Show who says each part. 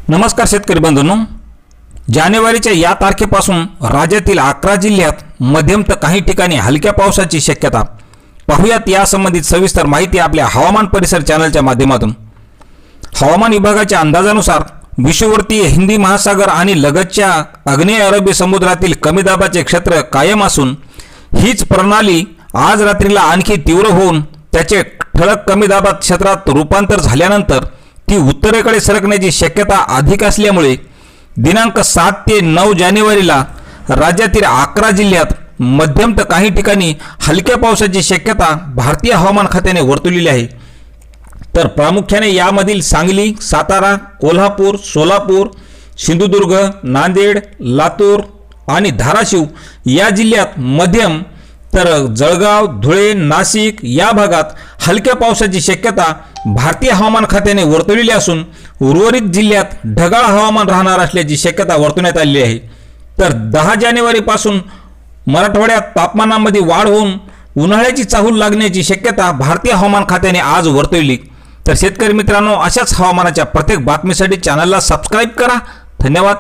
Speaker 1: नमस्कार शेतकरी बंधूंनो, जानेवारीच्या या तारखेपासून राज्यातील 11 जिल्ह्यात मध्यम तर काही ठिकाणी हलक्या पावसाची शक्यता. पाहूयात या संबंधित सविस्तर माहिती आपल्या हवामान परिसर चॅनलच्या माध्यमातून. हवामान विभागाच्या अंदाजानुसार विषुववर्तीय हिंदी महासागर आणि लगतच्या आग्नेय अरबी समुद्रातील कमी दाबाचे क्षेत्र कायम असून हीच प्रणाली आज रात्रीला आणखी तीव्र होऊन त्याचे ठळक कमी दाबात क्षेत्रात रूपांतर झाल्यानंतर ती उत्तरेकडे सरकण्याची शक्यता अधिक असल्यामुळे दिनांक 7 ते 9 जानेवारीला राज्यातील 11 जिल्ह्यात मध्यम तर काही ठिकाणी हलक्या पावसाची शक्यता भारतीय हवामान खात्याने वर्तवलेली आहे. तर प्रामुख्याने यामधील सांगली, सातारा, कोल्हापूर, सोलापूर, सिंधुदुर्ग, नांदेड, लातूर आणि धाराशिव या जिल्ह्यात मध्यम, तर जळगाव, धुळे, नाशिक या भागात हलक्या पावसाची शक्यता भारतीय हवामान खात्याने वर्तवलेली असून उर्वरित जिल्ह्यात ढगाळ हवामान राहणार असल्याची शक्यता वर्तवण्यात आलेली आहे. तर 10 जानेवारीपासून मराठवाड्यात तापमानामध्ये वाढ होऊन उन्हाळ्याची चाहूल लागण्याची शक्यता भारतीय हवामान खात्याने आज वर्तवली. तर शेतकरी मित्रांनो, अशाच हवामानाच्या प्रत्येक बातमीसाठी चॅनलला सबस्क्राईब करा. धन्यवाद.